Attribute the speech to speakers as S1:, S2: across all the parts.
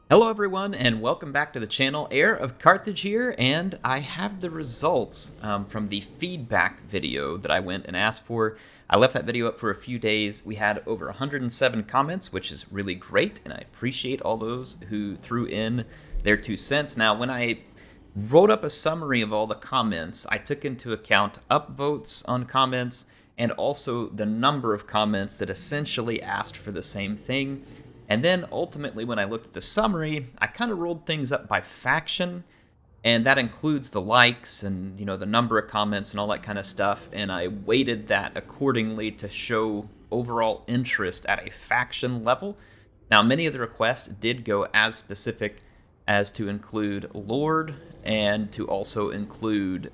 S1: Hello everyone and welcome back to the channel. HeirofCarthage here, and I have the results from the feedback video that I went and asked for. I left that video up for a few days. We had over 107 comments, which is really great, and I appreciate all those who threw in their 2 cents. Now, when I wrote up a summary of all the comments, I took into account upvotes on comments and also the number of comments that essentially asked for the same thing. And then ultimately, when I looked at the summary, I kind of rolled things up by faction, and that includes the likes and the number of comments and all that kind of stuff. And I weighted that accordingly to show overall interest at a faction level. Now, many of the requests did go as specific as to include Lord and to also include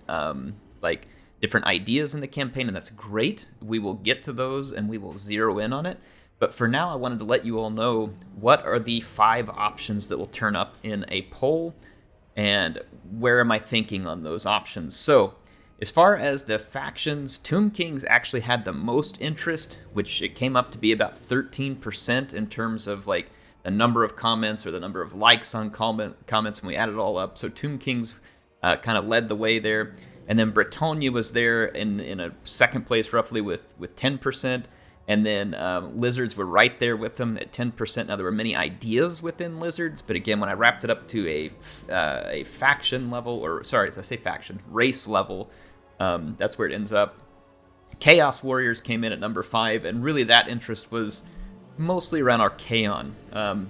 S1: like different ideas in the campaign, and that's great. We will get to those and we will zero in on it. But for now, I wanted to let you all know what are the 5 options that will turn up in a poll, and where am I thinking on those options. So, as far as the factions, Tomb Kings actually had the most interest, which it came up to be about 13% in terms of like the number of comments or the number of likes on comments when we added it all up. So Tomb Kings kind of led the way there. And then Bretonia was there in a second place roughly with 10%. And then Lizards were right there with them at 10%. Now, there were many ideas within Lizards, but again, when I wrapped it up to a faction level, or sorry, I say faction, race level, that's where it ends up. Chaos Warriors came in at number 5, and really that interest was mostly around Archaon.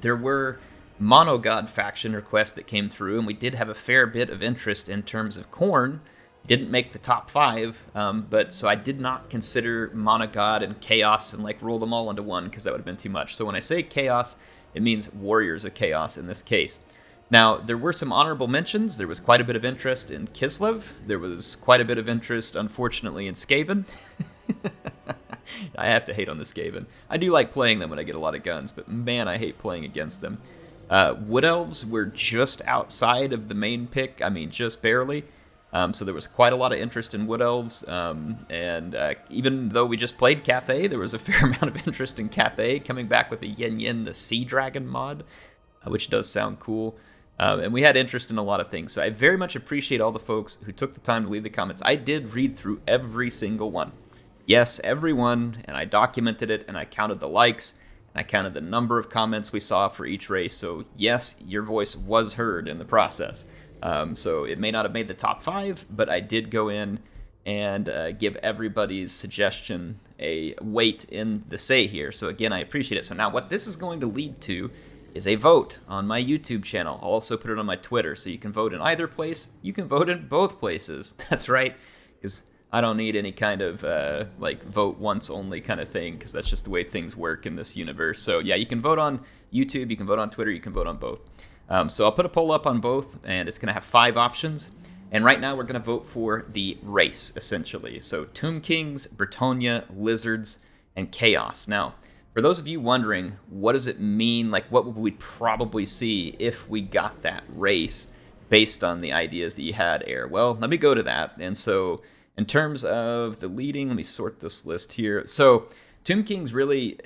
S1: There were Monogod faction requests that came through, and we did have a fair bit of interest in terms of Khorne. Didn't make the top 5, but so I did not consider Monogod and Chaos and like roll them all into one, because that would have been too much. So when I say Chaos, it means Warriors of Chaos in this case. Now, there were some honorable mentions. There was quite a bit of interest in Kislev. There was quite a bit of interest, unfortunately, in Skaven. I have to hate on the Skaven. I do like playing them when I get a lot of guns, but man, I hate playing against them. Wood Elves were just outside of the main pick. I mean, just barely. So there was quite a lot of interest in Wood Elves, and even though we just played Cathay, there was a fair amount of interest in Cathay coming back with the Yin Yin, the Sea Dragon mod, which does sound cool. And we had interest in a lot of things, so I very much appreciate all the folks who took the time to leave the comments. I did read through every single one. Yes, every one, and I documented it, and I counted the likes, and I counted the number of comments we saw for each race, so yes, your voice was heard in the process. So it may not have made the top 5, but I did go in and give everybody's suggestion a weight in the say here. So again, I appreciate it. So now what this is going to lead to is a vote on my YouTube channel. I'll also put it on my Twitter, so you can vote in either place. You can vote in both places. That's right, because I don't need any kind of like vote once only kind of thing, because that's just the way things work in this universe. So yeah, you can vote on YouTube, you can vote on Twitter, you can vote on both. So I'll put a poll up on both, and it's going to have 5 options. And right now we're going to vote for the race, essentially. So Tomb Kings, Bretonia, Lizards, and Chaos. Now, for those of you wondering, what does it mean? Like, what would we probably see if we got that race based on the ideas that you had, Air? Well, let me go to that. And so in terms of the leading, let me sort this list here. So Tomb Kings really,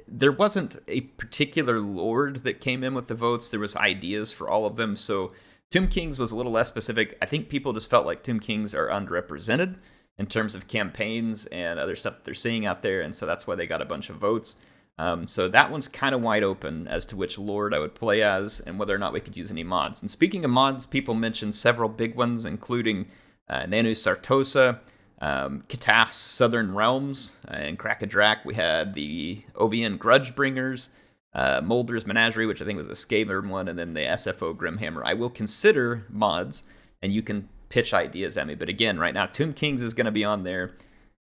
S1: there wasn't a particular lord that came in with the votes. There was ideas for all of them. So Tomb Kings was a little less specific. I think people just felt like Tomb Kings are underrepresented in terms of campaigns and other stuff that they're seeing out there. And so that's why they got a bunch of votes. So that one's kind of wide open as to which lord I would play as and whether or not we could use any mods. And speaking of mods, people mentioned several big ones, including Nanu Sartosa, Kataf's Southern Realms, and Krakadrak. We had the OVN Grudgebringers, Molder's Menagerie, which I think was a Skaven one, and then the SFO Grimhammer. I will consider mods, and you can pitch ideas at me. But again, right now, Tomb Kings is going to be on there.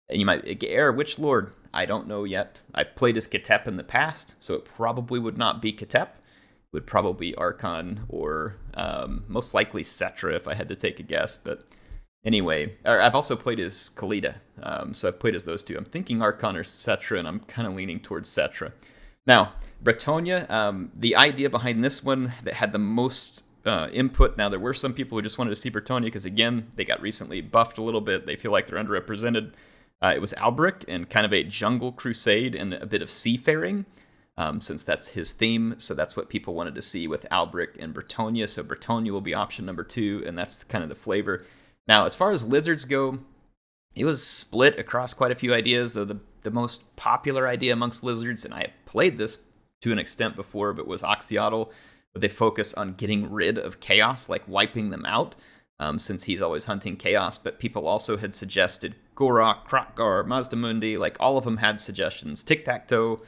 S1: And you might, Air, which lord? I don't know yet. I've played as Katep in the past, so it probably would not be Katep. It would probably be Archon or most likely Cetra if I had to take a guess, but anyway, I've also played as Khalida, so I've played as those two. I'm thinking Archon or Cetra, and I'm kind of leaning towards Cetra. Now, Bretonia, the idea behind this one that had the most input, now there were some people who just wanted to see Bretonia because, again, they got recently buffed a little bit. They feel like they're underrepresented. It was Albric and kind of a jungle crusade and a bit of seafaring. since that's his theme. So that's what people wanted to see with Albric and Bretonnia. So Bretonnia will be option number 2, and that's kind of the flavor. Now, as far as lizards go, it was split across quite a few ideas, though the most popular idea amongst lizards, and I have played this to an extent before, but was Oxyotl, but they focus on getting rid of chaos, like wiping them out, since he's always hunting chaos. But people also had suggested Gorok, Krokgar, Mazdamundi, like all of them had suggestions. Tic-Tac-Toe.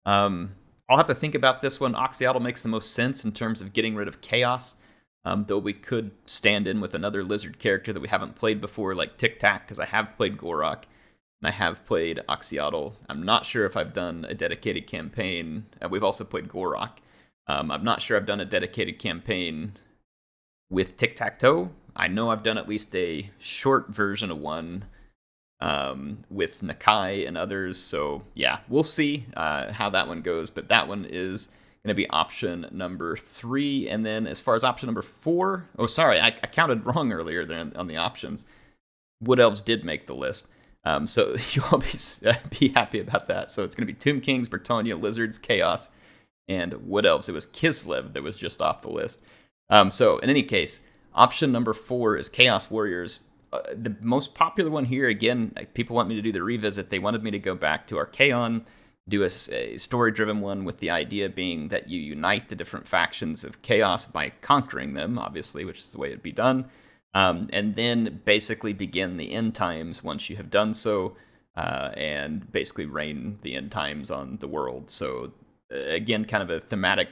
S1: I'll have to think about this one. Oxyotl makes the most sense in terms of getting rid of chaos, though we could stand in with another lizard character that we haven't played before, like Tic-Tac, because I have played Gorok, and I have played Oxyotl. I'm not sure if I've done a dedicated campaign. We've also played Gorok. I'm not sure I've done a dedicated campaign with Tic-Tac-Toe. I know I've done at least a short version of one with Nakai and others. So yeah, we'll see how that one goes. But that one is going to be option number 3. And then as far as option number 4, I counted wrong earlier there on the options. Wood Elves did make the list. So you'll be happy about that. So it's going to be Tomb Kings, Bretonnia, Lizards, Chaos, and Wood Elves. It was Kislev that was just off the list. So in any case, option number 4 is Chaos Warriors. The most popular one here, again, people want me to do the revisit. They wanted me to go back to Archaon, do a story-driven one with the idea being that you unite the different factions of Chaos by conquering them, obviously, which is the way it'd be done, and then basically begin the end times once you have done so, and basically reign the end times on the world. So again, kind of a thematic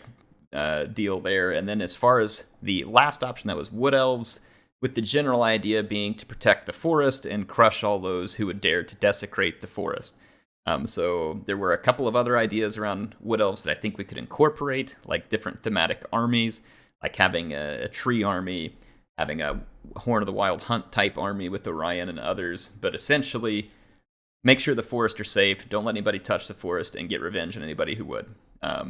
S1: deal there. And then as far as the last option, that was Wood Elves, with the general idea being to protect the forest and crush all those who would dare to desecrate the forest. So there were a couple of other ideas around Wood Elves that I think we could incorporate, like different thematic armies, like having a tree army, having a Horn of the Wild Hunt type army with Orion and others, but essentially make sure the forest are safe, don't let anybody touch the forest, and get revenge on anybody who would.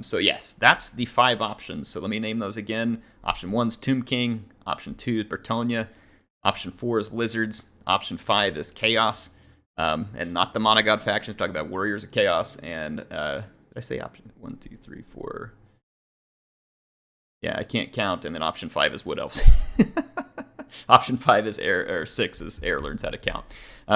S1: So yes, that's the 5 options. So let me name those again. Option 1 is Tomb King. Option 2 is Bretonnia. Option 4 is Lizards. Option 5 is Chaos. And not the Monogod faction. I'm talking about Warriors of Chaos. And did I say option 1, 2, 3, 4? Yeah, I can't count. And then option 5 is Wood Elves. Option 5 is Air, or 6 is Air learns how to count.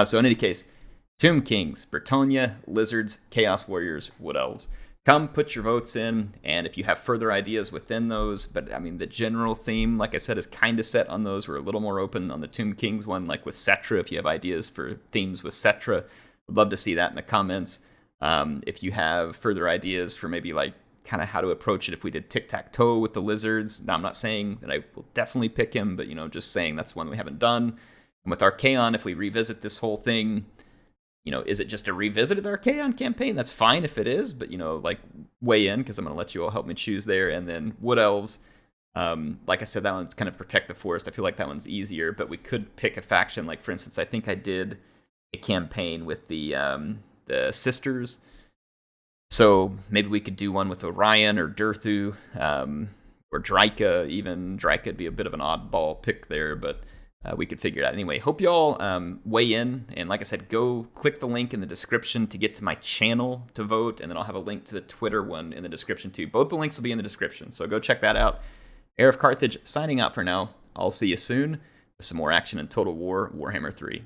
S1: So in any case, Tomb Kings, Bretonnia, Lizards, Chaos Warriors, Wood Elves. Come, put your votes in, and if you have further ideas within those, but I mean, the general theme, like I said, is kind of set on those. We're a little more open on the Tomb Kings one, like with Cetra. If you have ideas for themes with Cetra, would love to see that in the comments. If you have further ideas for maybe like kind of how to approach it if we did Tic-Tac-Toe with the Lizards. Now, I'm not saying that I will definitely pick him, but, just saying that's one we haven't done. And with Archaon, if we revisit this whole thing, is it just a revisited Archaon campaign? That's fine if it is, but, like, weigh in, because I'm going to let you all help me choose there. And then Wood Elves, like I said, that one's kind of protect the forest. I feel like that one's easier, but we could pick a faction. Like, for instance, I think I did a campaign with the Sisters. So maybe we could do one with Orion or Durthu, or Dryka even. Dryka would be a bit of an oddball pick there, but we could figure it out. Anyway, hope y'all weigh in. And like I said, go click the link in the description to get to my channel to vote. And then I'll have a link to the Twitter one in the description too. Both the links will be in the description. So go check that out. HeirofCarthage signing out for now. I'll see you soon with some more action in Total War Warhammer 3.